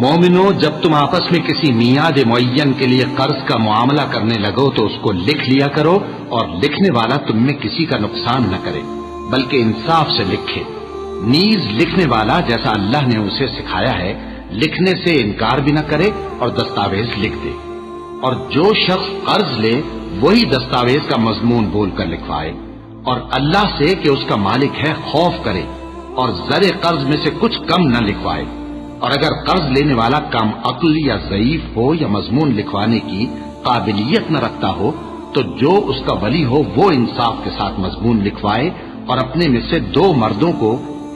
مومنو، جب تم آپس میں کسی میعاد معین کے لیے قرض کا معاملہ کرنے لگو تو اس کو لکھ لیا کرو، اور لکھنے والا تم میں کسی کا نقصان نہ کرے بلکہ انصاف سے لکھے۔ نیز لکھنے والا جیسا اللہ نے اسے سکھایا ہے لکھنے سے انکار بھی نہ کرے اور دستاویز لکھ دے، اور جو شخص قرض لے وہی دستاویز کا مضمون بول کر لکھوائے، اور اللہ سے کہ اس کا مالک ہے خوف کرے، اور زر قرض میں سے کچھ کم نہ لکھوائے۔ اور اگر قرض لینے والا کم عقل یا ضعیف ہو یا مضمون لکھوانے کی قابلیت نہ رکھتا ہو تو جو اس کا ولی ہو وہ انصاف کے ساتھ مضمون لکھوائے، اور اپنے میں سے 2 مردوں کو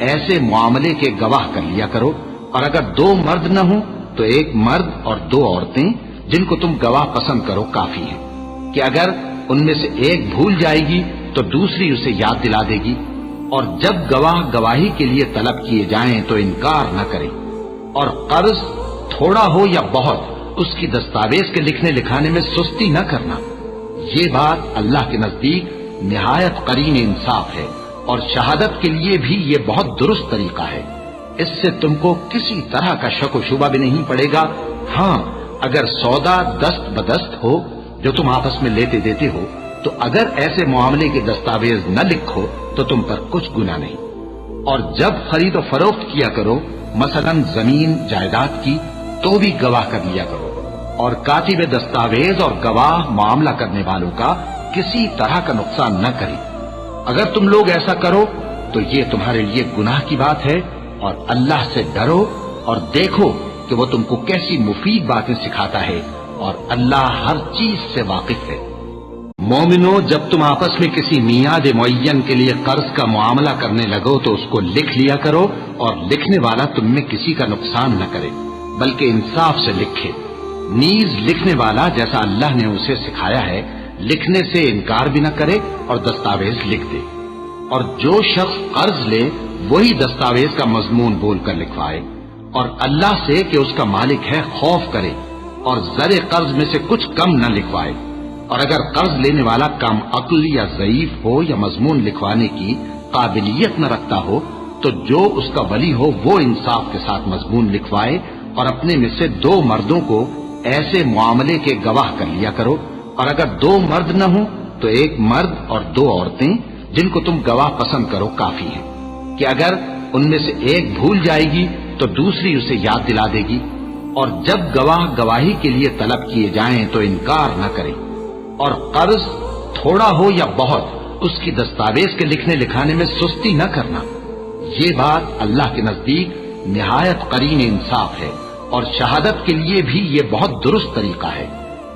ایسے معاملے کے گواہ کر لیا کرو، اور اگر 2 مرد نہ ہوں تو 1 مرد اور 2 عورتیں جن کو تم گواہ پسند کرو کافی ہیں، کہ اگر ان میں سے ایک بھول جائے گی تو دوسری اسے یاد دلا دے گی، اور جب گواہ گواہی کے لیے طلب کیے جائیں تو انکار نہ کرے، اور قرض تھوڑا ہو یا بہت اس کی دستاویز کے لکھنے لکھانے میں سستی نہ کرنا۔ یہ بات اللہ کے نزدیک نہایت قرین انصاف ہے، اور شہادت کے لیے بھی یہ بہت درست طریقہ ہے۔ اس سے تم کو کسی طرح کا شک و شبہ بھی نہیں پڑے گا۔ ہاں، اگر سودا دست بدست ہو جو تم آپس میں لیتے دیتے ہو تو اگر ایسے معاملے کے دستاویز نہ لکھو تو تم پر کچھ گناہ نہیں۔ اور جب خرید و فروخت کیا کرو، مثلا زمین جائیداد کی، تو بھی گواہ کر لیا کرو، اور کاتب دستاویز اور گواہ معاملہ کرنے والوں کا کسی طرح کا نقصان نہ کرے۔ اگر تم لوگ ایسا کرو تو یہ تمہارے لیے گناہ کی بات ہے، اور اللہ سے ڈرو اور دیکھو کہ وہ تم کو کیسی مفید باتیں سکھاتا ہے، اور اللہ ہر چیز سے واقف ہے۔ مومنو، جب تم آپس میں کسی میعاد معین کے لیے قرض کا معاملہ کرنے لگو تو اس کو لکھ لیا کرو، اور لکھنے والا تم میں کسی کا نقصان نہ کرے بلکہ انصاف سے لکھے۔ نیز لکھنے والا جیسا اللہ نے اسے سکھایا ہے لکھنے سے انکار بھی نہ کرے اور دستاویز لکھ دے، اور جو شخص قرض لے وہی دستاویز کا مضمون بول کر لکھوائے، اور اللہ سے کہ اس کا مالک ہے خوف کرے، اور زر قرض میں سے کچھ کم نہ لکھوائے۔ اور اگر قرض لینے والا کم عقل یا ضعیف ہو یا مضمون لکھوانے کی قابلیت نہ رکھتا ہو تو جو اس کا ولی ہو وہ انصاف کے ساتھ مضمون لکھوائے، اور اپنے میں سے 2 مردوں کو ایسے معاملے کے گواہ کر لیا کرو، اور اگر 2 مرد نہ ہوں تو 1 مرد اور 2 عورتیں جن کو تم گواہ پسند کرو کافی ہیں، کہ اگر ان میں سے ایک بھول جائے گی تو دوسری اسے یاد دلا دے گی، اور جب گواہ گواہی کے لیے طلب کیے جائیں تو انکار نہ کرے۔ اور قرض تھوڑا ہو یا بہت اس کی دستاویز کے لکھنے لکھانے میں سستی نہ کرنا۔ یہ بات اللہ کے نزدیک نہایت قرین انصاف ہے، اور شہادت کے لیے بھی یہ بہت درست طریقہ ہے۔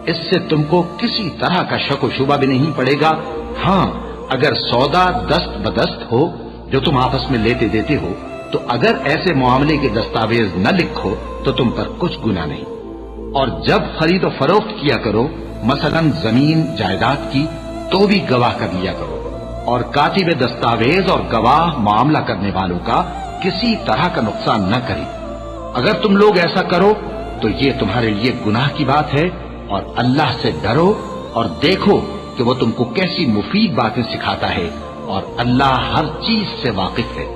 اس سے تم کو کسی طرح کا شک و شبہ بھی نہیں پڑے گا۔ ہاں، اگر سودا دست بدست ہو جو تم آپس میں لیتے دیتے ہو تو اگر ایسے معاملے کے دستاویز نہ لکھو تو تم پر کچھ گناہ نہیں۔ اور جب خرید و فروخت کیا کرو، مثلا زمین جائیداد کی، تو بھی گواہ کر لیا کرو، اور کاتب دستاویز اور گواہ معاملہ کرنے والوں کا کسی طرح کا نقصان نہ کرے۔ اگر تم لوگ ایسا کرو تو یہ تمہارے لیے گناہ کی بات ہے، اور اللہ سے ڈرو اور دیکھو کہ وہ تم کو کیسی مفید باتیں سکھاتا ہے، اور اللہ ہر چیز سے واقف ہے۔